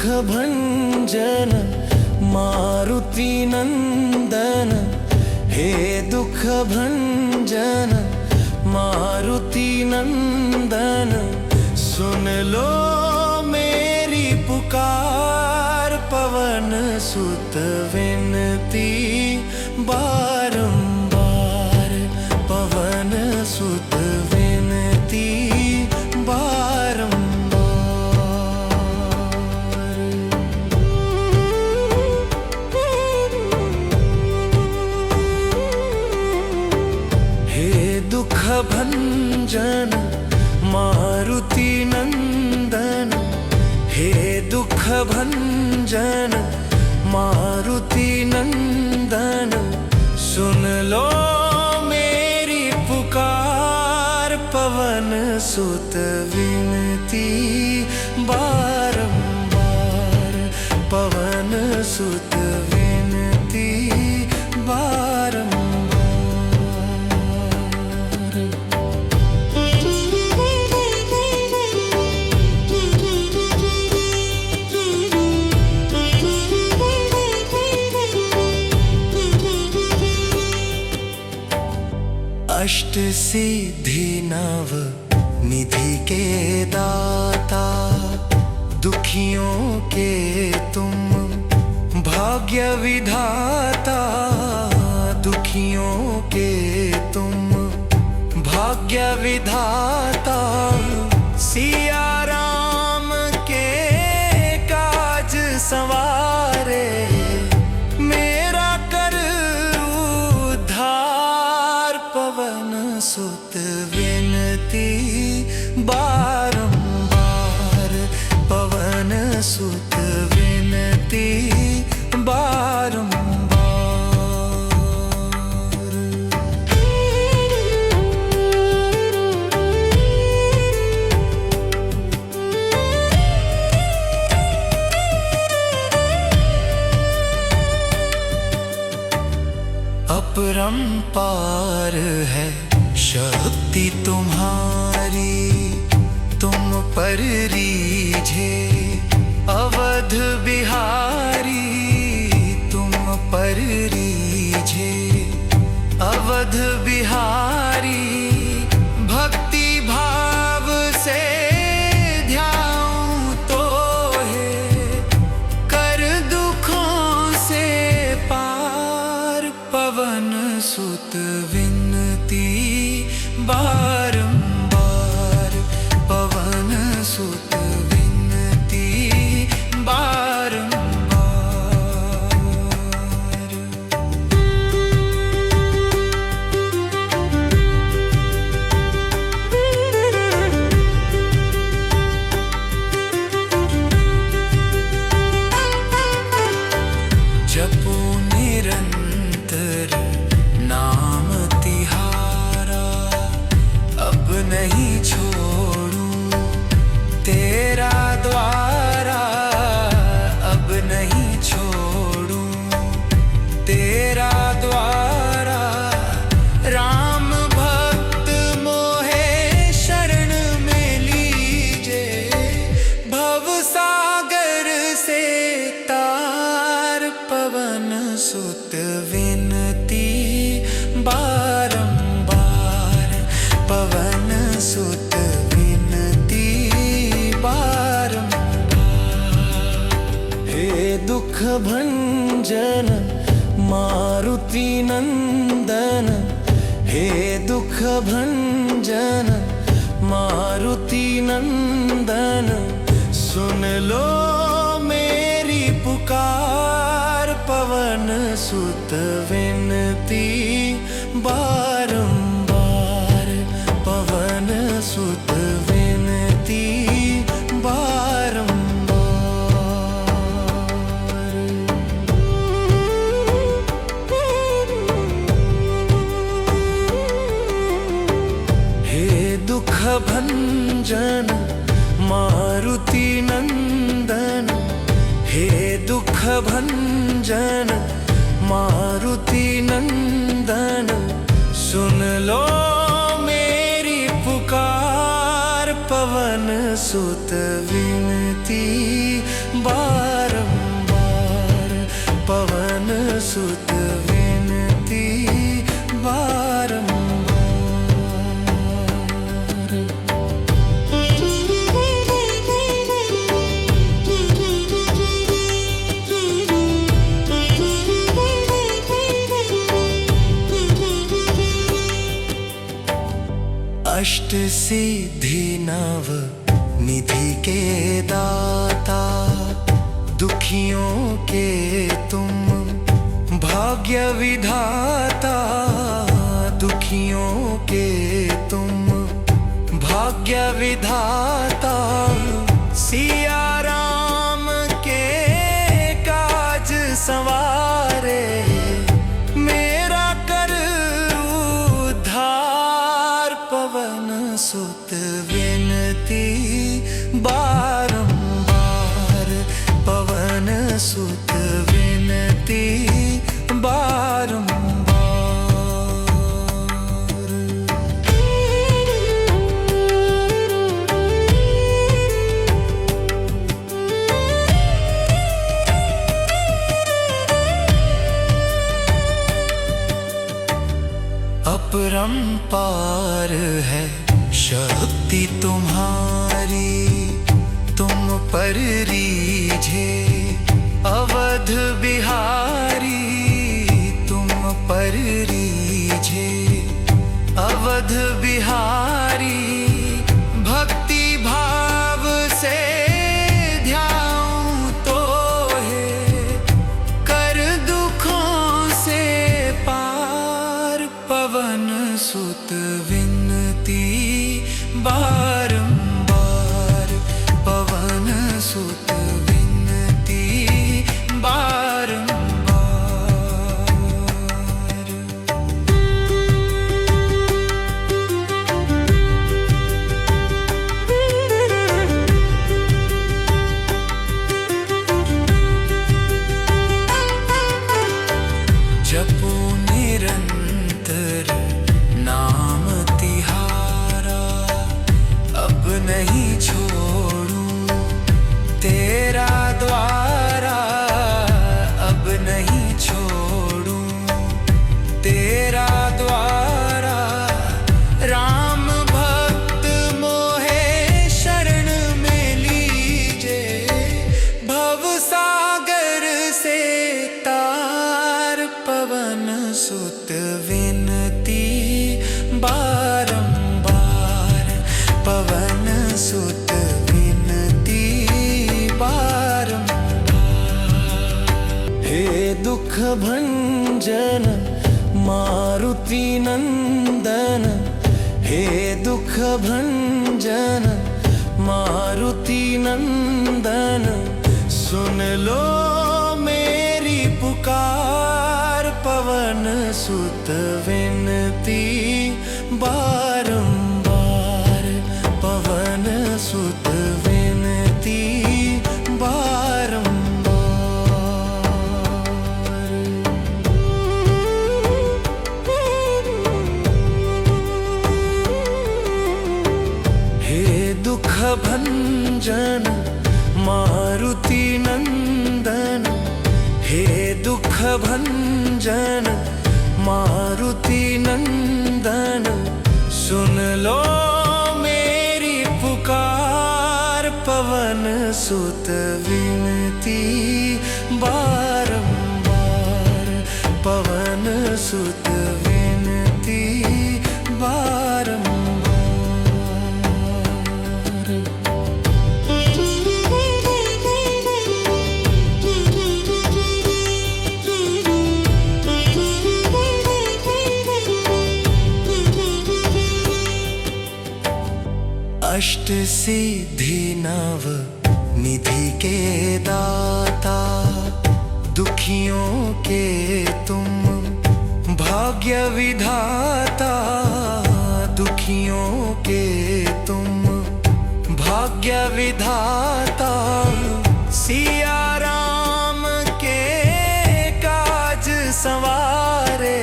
भंजन मारुति नंदन, हे दुख भंजन मारुति नंदन, सुन लो मेरी पुकार। पवन सुत विनती बारंबार, पवन सुत विनती बारंबार। दुख भंजन मारुति नंदन, हे दुख भंजन मारुति नंदन, सुन लो मेरी पुकार। पवन सुत विनती बारंबार, पवन सुत विनती बारंबार। अष्ट सिद्धि नव निधि के दाता, दुखियों के तुम भाग्य विधाता, दुखियों के तुम भाग्य विधाता। सिया राम के काज संवारे, मेरा कर उद्धार। पवन सुत विनती बारंबार, पवन सुत विनती बारंबार। अपरंपार है शक्ति तुम्हारी, तुम पर रीझे अवध बिहारी, तुम पर रीझे अवध बिहारी। भक्ति भाव से ध्याऊं तो है, कर दुखों से पार। पवन सुत विनती बारंबार, पवन सुत विनती बारंबार। जपो निरंतर नाम तिहारा, अब नहीं छोड़ूं तेरा द्वारा, अब नहीं छोड़ूं तेरा द्वारा। राम भक्त मोहे शरण में लीजे, भव सागर से तार। पवन सुत विनती बारंबार, पवन सुत विनती बारंबार। हे दुख भंजन मारुति नंदन, हे दुख भंजन मारुति नंदन, सुन लो मेरी पुकार। पवन सुत विनती बारंबार, पवन सुत विनती बारंबार। हे दुख भंजन मारुति नंदन, हे दुख भंजन मारुति नंदन, सुन लो मेरी पुकार। पवन सुत विनती बारंबार पवन सुत विनती बारंबार। अष्ट सिद्धि नव निधि के दाता, दुखियों के तुम भाग्य विधाता, दुखियों के तुम भाग्य विधाता। सिया राम के काज संवारे, मेरा कर उद्धार पवन सुत विनती बारंबार पवन सुत विनती बारंबार। अपरंपार है शक्ति तुम्हारी, तुम पर रीझे अवध बिहारी, तुम पर रीझे अवध बिहारी। भक्ति भाव से ध्याऊं तो है, कर दुखों से पार पवन सुत विनती बारंबार पवन सुत विनती बारंबार। जपो निरंतर नाम तिहारा, अब नहीं छोड़ूं तेरा द्वारा, अब नहीं छोड़ूं तेरा द्वारा। राम भक्त मोहे शरण में लीजे, भव सागर से तार पवन सुत विनती बारंबार पवन सुत विनती बारंबार। हे दुख भंजन मारुति नंदन, हे दुख भंजन मारुति नंदन, सुन लो मेरी पुकार पवन सुत विनती बारंबार पवन सुत विनती बारंबार। हे दुख भंजन मारुति नंदन, हे दुख भंजन मारुति नंदन, सुन लो मेरी पुकार पवन सुत विनती बारंबार पवन सुत विनती बारंबार। अष्ट सिद्धि नव निधि के दाता, दुखियों के तुम भाग्य विधाता, दुखियों के तुम भाग्य विधाता। सिया राम के काज संवारे,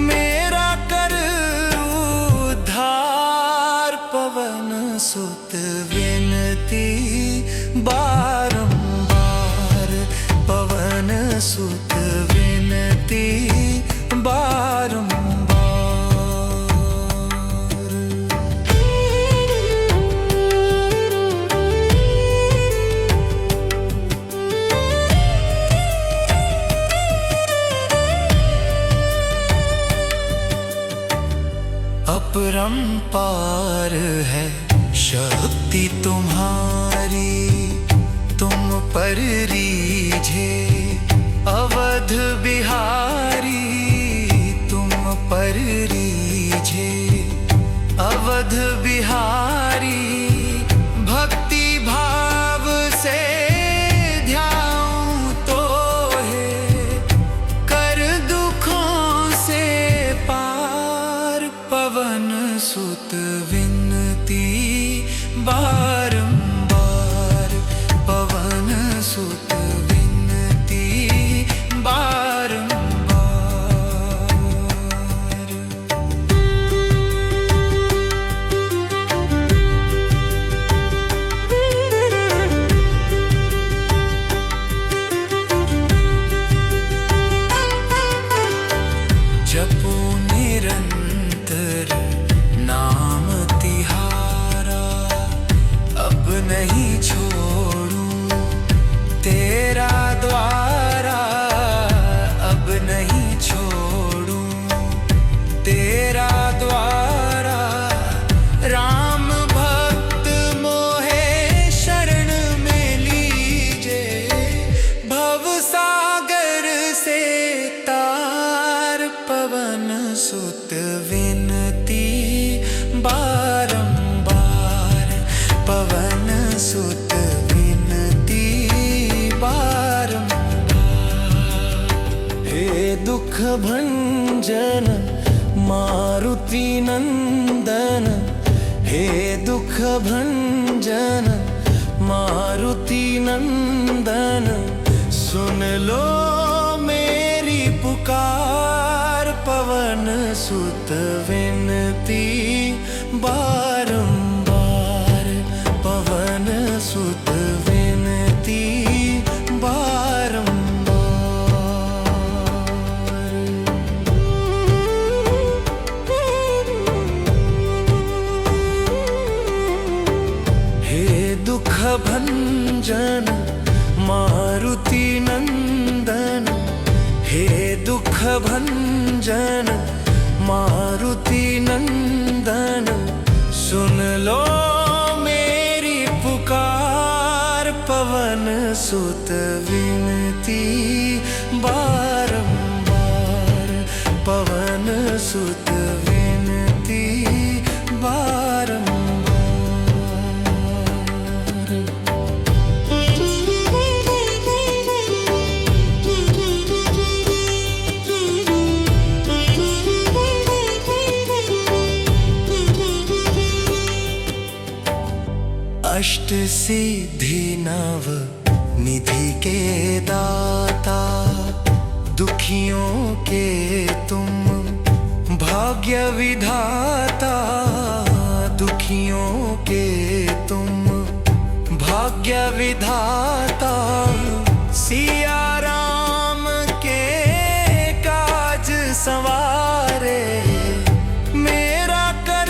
मेरा कर उद्धार पवन सुत विनती बारंबार अपरंपार है शक्ति तुम्हारी, तुम पर रीझे अवध बिहारी, तुम पर रीझे अवध बिहारी। भक्ति भाव से ध्याऊं तो है कर दुखों से पार। पवन सुत विनती बारंबार, पवन सुत विनती बारंबार। जपो निरंतर नाम तिहारा, अब नहीं छोड़ूं तेरा द्वारा, अब नहीं छोड़ूं तेरा द्वारा। राम भक्त मोहे शरण में लीजे, भव सागर से तार। पवन सुत विनती बारंबार, पवन सुत विनती बारंबार। हे दुख भंजन मारुति नंदन, हे दुख भंजन मारुति नंदन। सुन लो मेरी पुकार, पवन सुत विनती बारंबार, पवन सुत विनती बारंबार। हे दुख भंजन मारुति नंदन, हे दुख भंजन मारुति नंदन। सुन लो मेरी पुकार, पवन सुत विनती बारंबार, पवन सुत विनती बारंबार। अष्ट सिद्धि नव निधि के दाता, दुखियों के तुम भाग्य विधाता, दुखियों के तुम भाग्य विधाता। सिया राम के काज संवारे, मेरा कर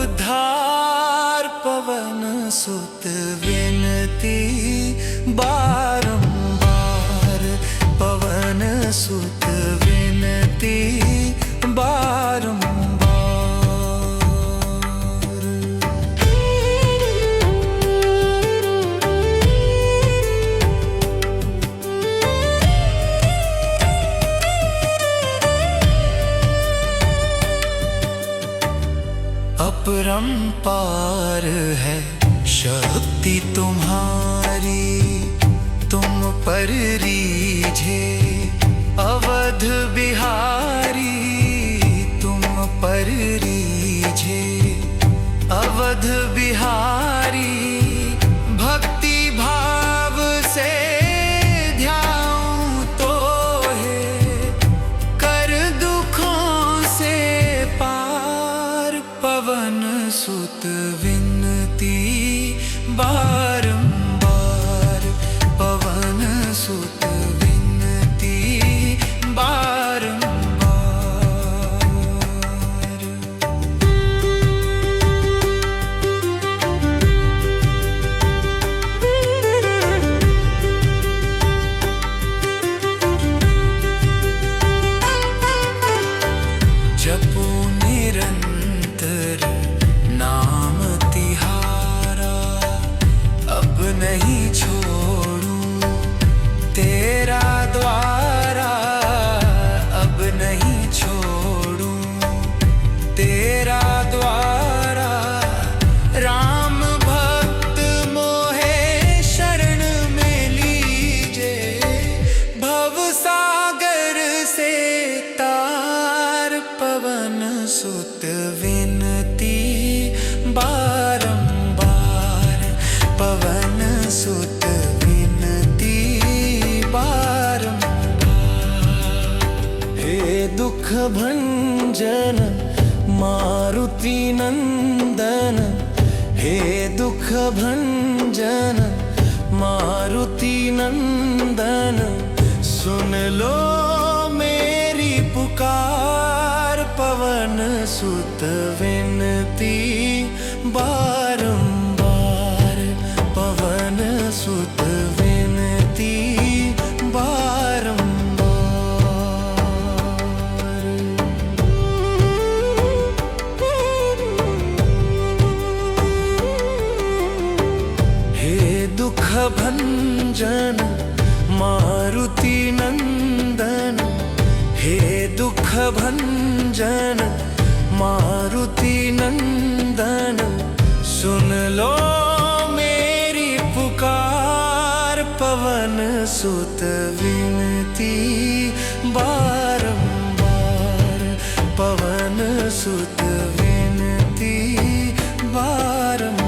उद्धार। पवन सुत विनती बारंबार, पवन सुत विनती बारंबार। अपरंपार है शक्ति तुम्हारी, तुम पर रीझे अवध बिहारी, तुम पर रीझे अवध बिहारी। भक्ति भाव से ध्याऊं तो है कर दुखों से पार। पवन सुत विनती बारंबार, पवन सुत विनती बारंबार। जपो निरंतर नहीं छोड़ूं तेरा द्वारा, अब नहीं छोड़ूं तेरा द्वारा। राम भक्त मोहे शरण में लीजे, भव सागर से तार। पवन सुत विनती बारंबार, पवन सुत विनती बारंबार। हे दुख भंजन मारुति नंदन, हे दुख भंजन मारुति नंदन। सुन लो मेरी पुकार, पवन सुत विनती बारंबार, पवन सुत विनती बारंबार। हे दुख भंजन मारुति नंदन, हे दुख भंजन मारुति नंदन। सुन लो मेरी पुकार, पवन सुत विनती बारंबार, पवन सुत विनती बारंबार।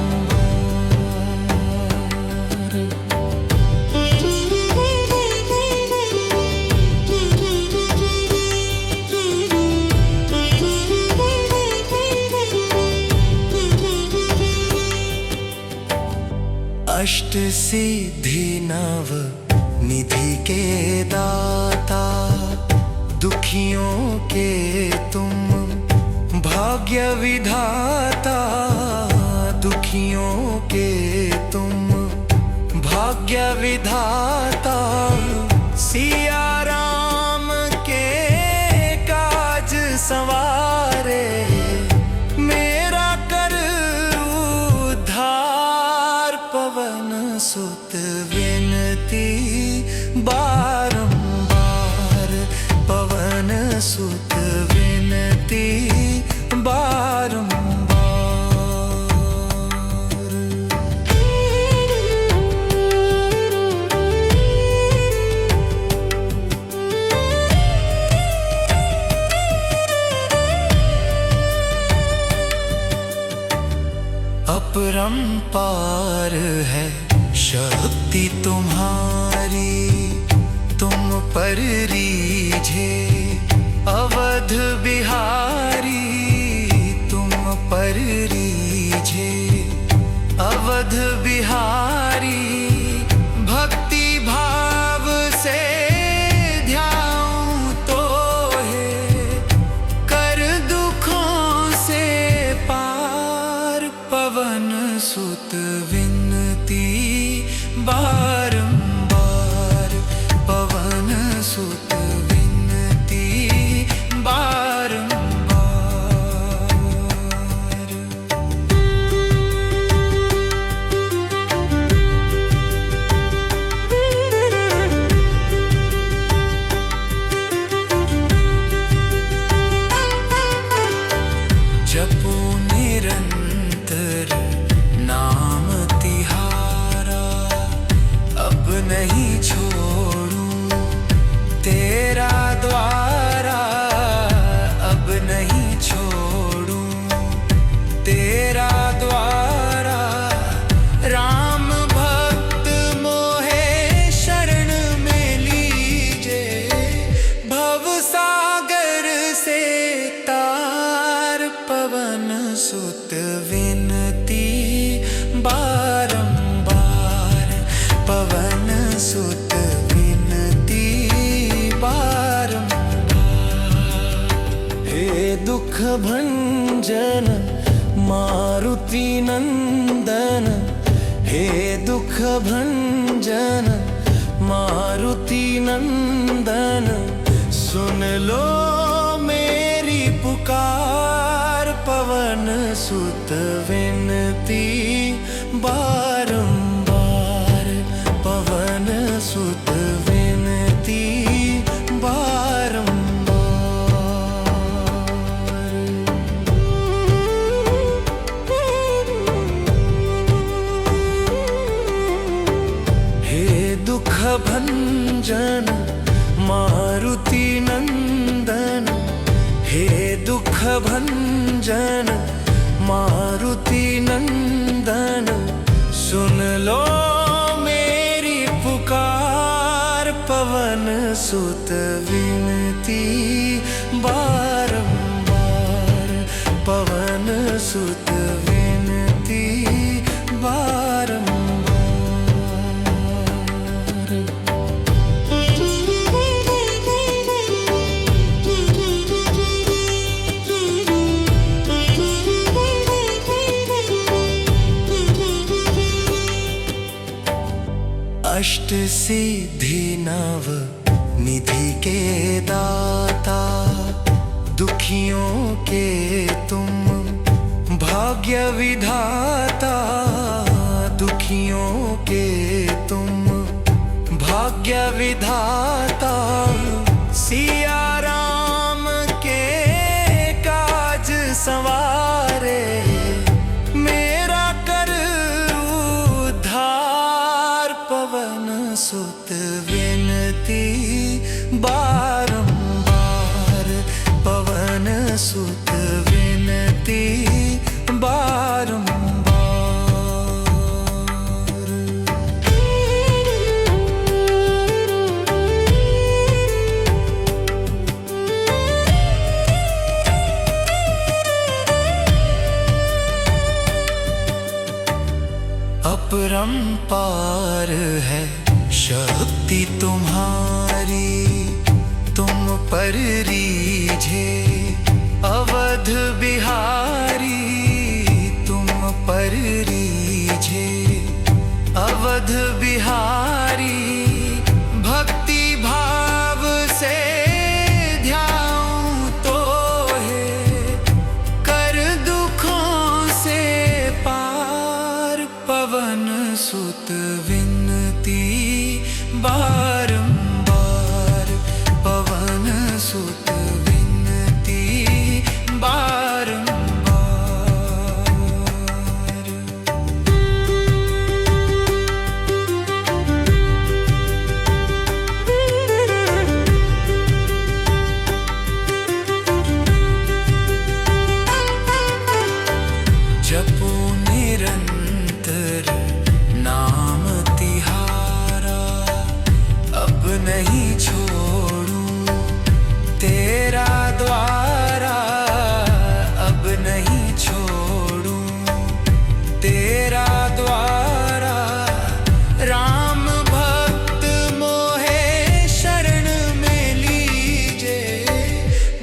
अष्ट सिद्धि नव निधि के दाता, दुखियों के तुम भाग्य विधाता। दुखियों के तुम भाग्य विधाता, सिया राम के काज संवारे। मेरा कर उद्धार, पवन सुत विनती बारंबार, पवन सुत विनती बारंबार। अपरंपार है शक्ति तुम्हारी, तुम पर रीझे अवध बिहारी। तुम पर रीझे अवध बिहारी, भक्ति भाव से ध्याऊं तो है कर दुखों से पार। पवन सुत विनती बारंबार, पवन सुत विनती बारंबार। जपो निरंतर नाम तिहारा, अब नहीं छोड़ूं तेरा द्वारा, अब नहीं छोड़ूं तेरा द्वारा। राम भक्त मोहे शरण में लीजे, भव सागर से तार। पवन सुत विनती बारंबार, पवन सुत विनती बारंबार। हे दुख भंजन मारुति नंदन, हे दुख भंजन मारुति नंदन। सुन लो मेरी पुकार, पवन सुत विनती बारंबार, भंजन मारुति नंदन, हे दुख भंजन मारुति नंदन, सुन लो मेरी पुकार। पवन सुत विनती बारंबार, पवन सुत विनती बारंबार। अष्ट सिद्धि नव निधि के दाता, दुखियों के तुम भाग्य विधाता, दुखियों के तुम भाग्य विधाता। सिया राम के काज संवारे, मेरा कर उद्धार। पवन सुत विनती बारंबार, पवन सुत विनती बारंबार। अपरंपार है शक्ति तुम्हारी, तुम पर रीझे अवध बिहारी, तुम पर रीझे अवध बिहारी। भक्ति भाव से ध्याऊं तो है, कर दुखों से पार। पवन सुत विनती बारंबार, पवन सुत विनती बारंबार। जपो निरंतर नाम तिहारा, अब नहीं छोड़ूं तेरा द्वारा, अब नहीं छोड़ूं तेरा द्वारा। राम भक्त मोहे शरण में लीजे,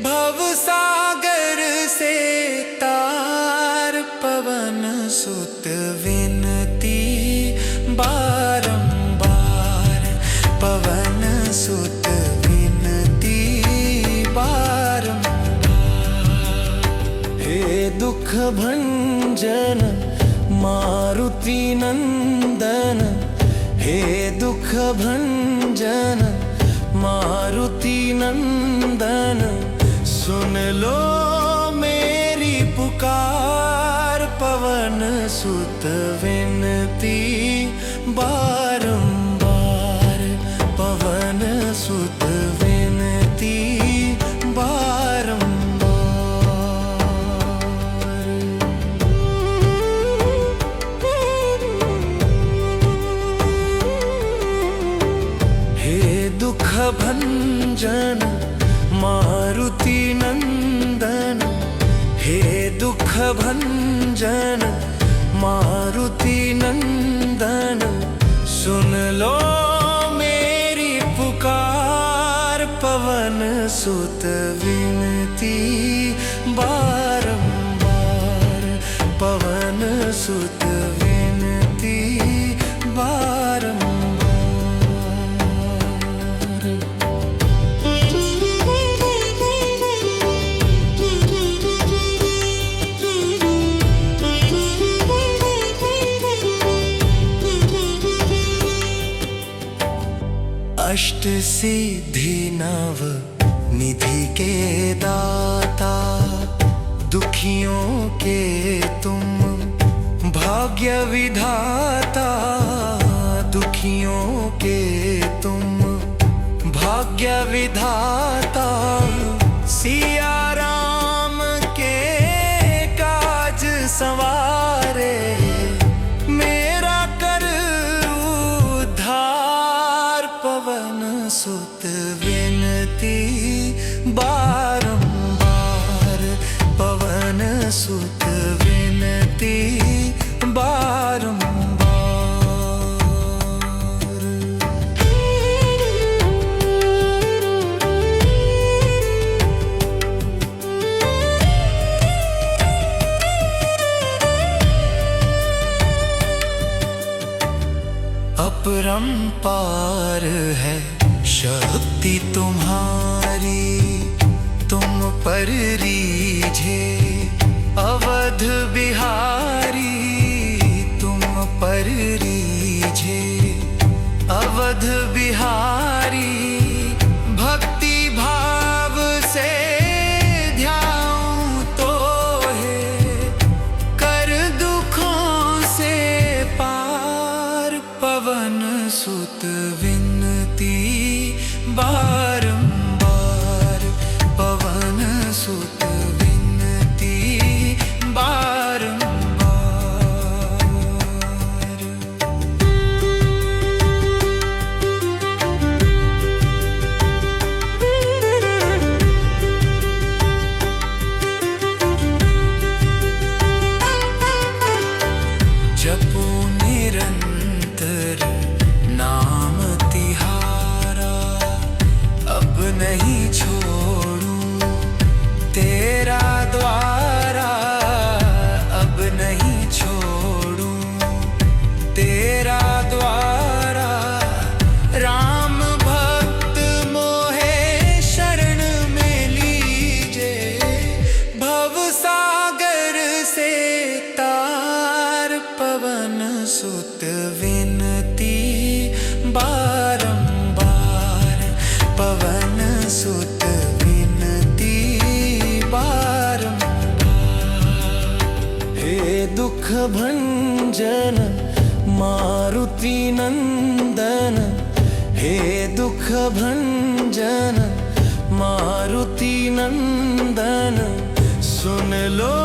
भव सागर से तार। पवन सुत विनती बारंबार, पवन सुत विनती बारंबार। हे दुख भंजन मारुति नंदन, हे दुख भंजन मारुति नंदन, सुन लो मेरी पुकार। पवन सुत विनती बारंबार, पवन सुत विनती बारंबार। हे दुख भंजन मारुति नंदन, हे दुख भंजन मारुति नंदन, सुन लो मेरी पुकार। पवन सुत विनती बारंबार, पवन सुत विनती बारंबार। अष्ट सिद्धि नव निधि के दाता, दुखियों के तुम भाग्य विधाता, दुखियों के तुम विधाता सिया राम के काज संवारे, मेरा कर उद्धार पवन सुत विनती बारंबार, पवन सुत विनती बारंबार। अपरंपार है शक्ति तुम्हारी, तुम पर रीझे अवध बिहारी, तुम पर रीझे अवध बिहारी। भक्ति भाव से ध्याऊं तो है कर दुखों से पार, पवन सुत विनती बारंबार, पवन सुत विनती बारंबार। जपो निरंतर नाम तिहारा, अब नहीं छोड़ूं तेरा द्वारा, अब नहीं छोड़ूं तेरा द्वारा। राम भक्त मोहे शरण में लीजे, भव सागर से तार, पवन सुत विनती बारंबार, पवन सुत विनती बारंबार। हे दुख भंजन मारुति नंदन, हे दुख भंजन मारुति नंदन, सुन लो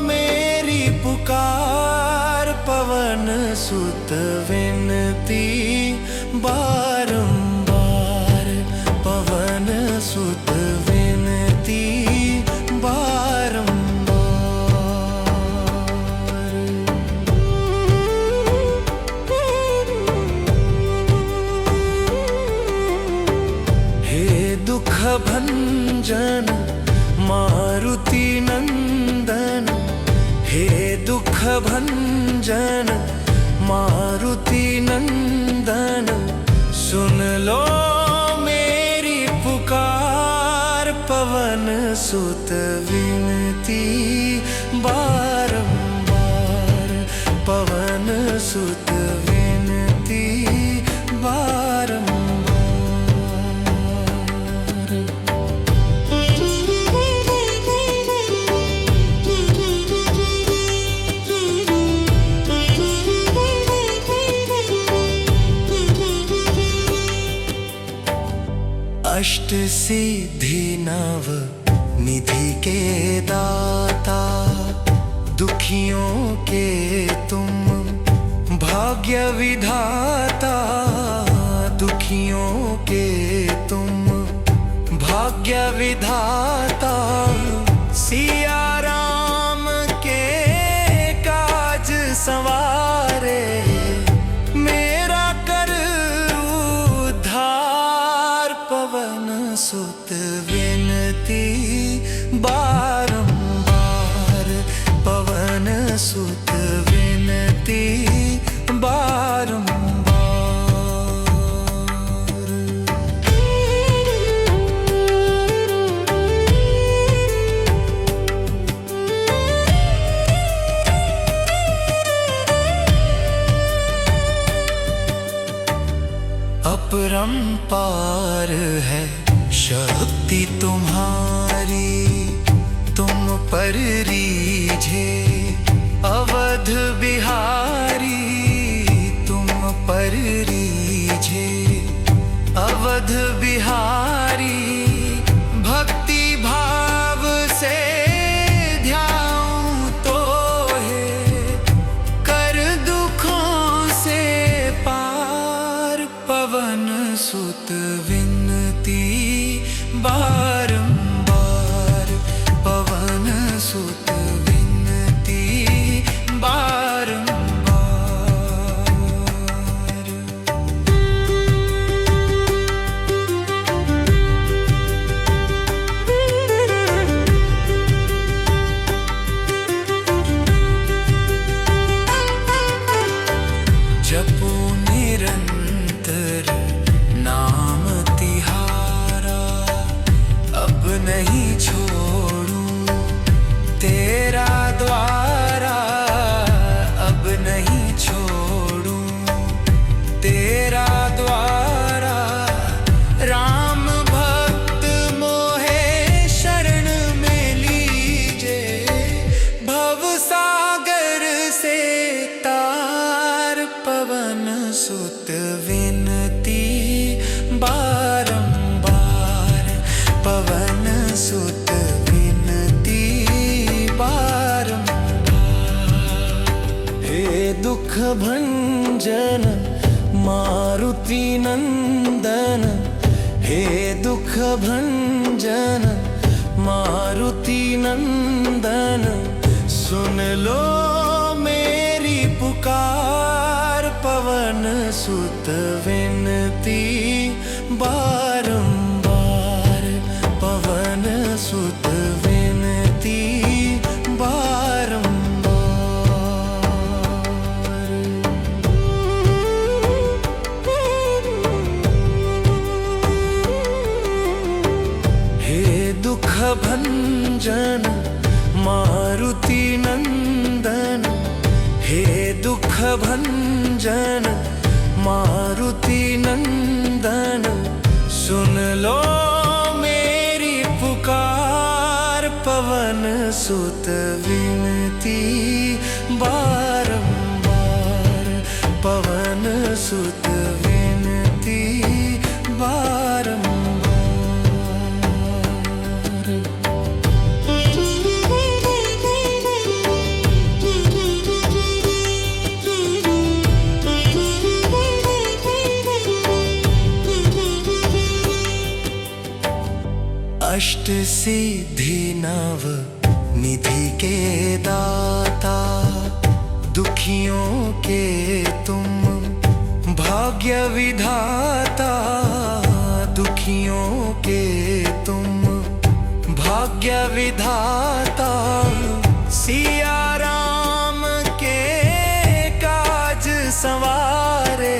मेरी पुकार, पवन सुत विनती बारंबार, पवन सुत विनती बारंबार। हे दुख भंजन मारुति नंदन, हे दुख भंजन मारुति नंदन, सुन लो मेरी पुकार, पवन सुत विनती बारंबार, पवन सुत विनती बारंबार। अष्ट सिद्धि नव निधि के दाता, दुखियों के तुम भाग्य विधाता, दुखियों के तुम भाग्य विधाता। सिया राम के काज संवारे, मेरा कर उद्धार, पवन सुत विनती बारंबार, पवन सुत विनती बारंबार। अपरंपार है शक्ति तुम्हारी, तुम पर रीझे अवध बिहारी, तुम पर रीझे अवध बिहारी। सुत विनती बारंबार, पवन सुत विनती बारंबार। जपो निरंतर नाम तिहारा, अब नहीं छोड़ूं तेरा द्वारा, अब नहीं छोड़ूं तेरा द्वारा। राम भक्त मोहे शरण में लीजे, भव सागर से तार, पवन सुत विनती बारंबार, पवन सुत विनती बारंबार। हे दुख भंजन मारुति नंदन, हे दुख भंजन मारुति नंदन, सुन लो मेरी पुकार, पवन सुत विनती बारंबार, पवन सुत विनती बारंबार। हे दुख भंजन मारुति नंदन, हे दुख भंजन मारुति नंदन, सुन लो मेरी पुकार, पवन सुत विनती बारंबार, पवन सुत विनती बारंबार। अष्ट सिद्धि नव निधि के दाता, दुखियों के तुम भाग्य विधाता, दुखियों के तुम भाग्य विधाता। सिया राम के काज संवारे,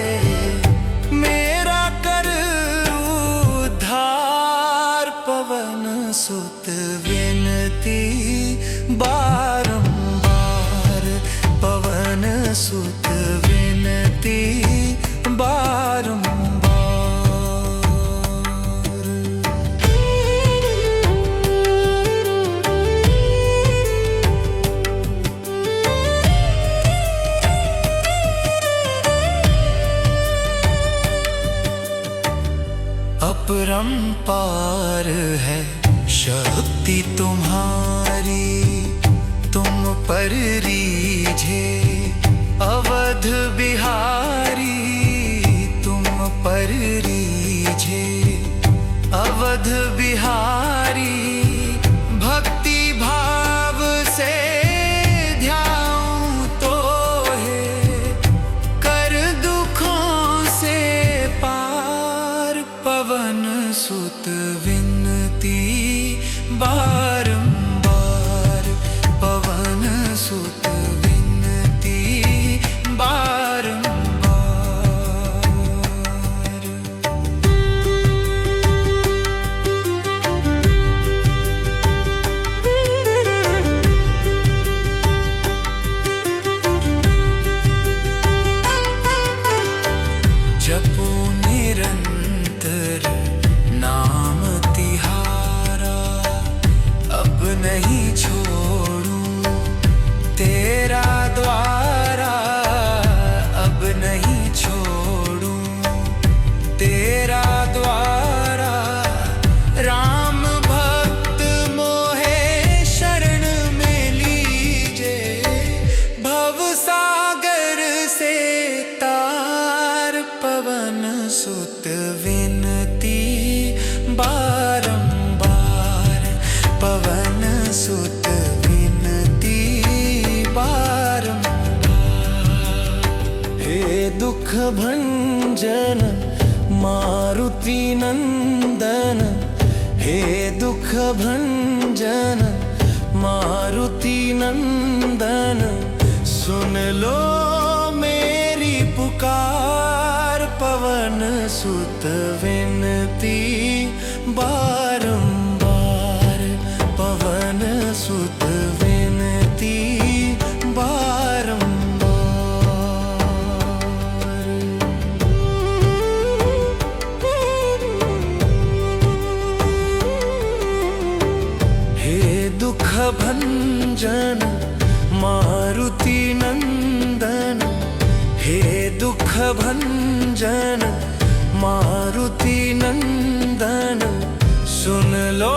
मेरा कर उद्धार, पवन सुत विनती बारंबार, पवन सुत विनती बारंबार। अपरंपार है शक्ति तुम्हारी, तुम पर रीझे अवध बिहारी, तुम पर रीझे अवध बिहारी। भक्ति भाव से ध्याऊं तो है, कर दुखों से पार, पवन सुत विनती बारंबार, पवन सुत विनती बारंबार। दुख भंजन मारुति नंदन, हे दुख भंजन मारुति नंदन, सुन लो मेरी पुकार। पवन सुत विनती बारंबार, पवन सुत विनती बारंबार। दुख भंजन मारुति नंदन, हे दुख भंजन मारुति नंदन, सुन लो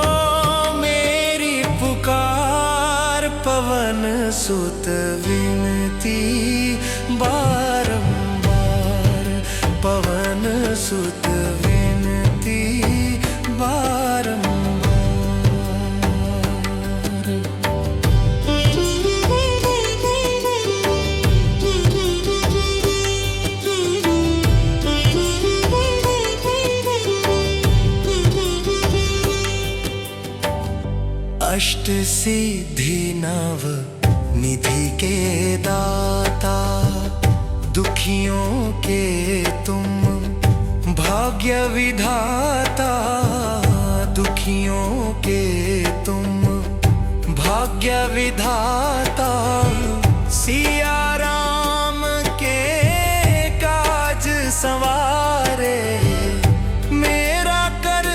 मेरी पुकार। पवन सुत विनती बारंबार, पवन सुत विनती बारंबार। अष्ट सिद्धि नव निधि के दाता, दुखियों के तुम भाग्य विधाता, दुखियों के तुम भाग्य विधाता। सिया राम के काज संवारे, मेरा कर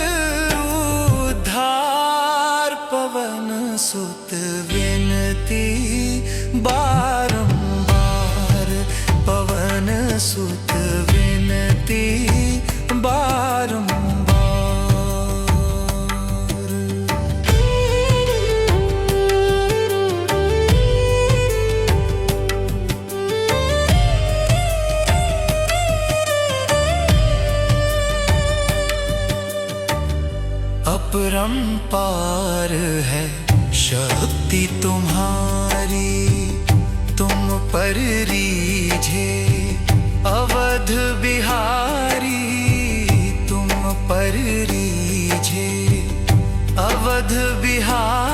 उद्धार। पवन सुत विनती बारंबार, पवन सुत विनती बारंबार। अपरंपार है शक्ति तुम्हारी, तुम पर रीझे अवध बिहारी, तुम पर रीझे अवध बिहारी।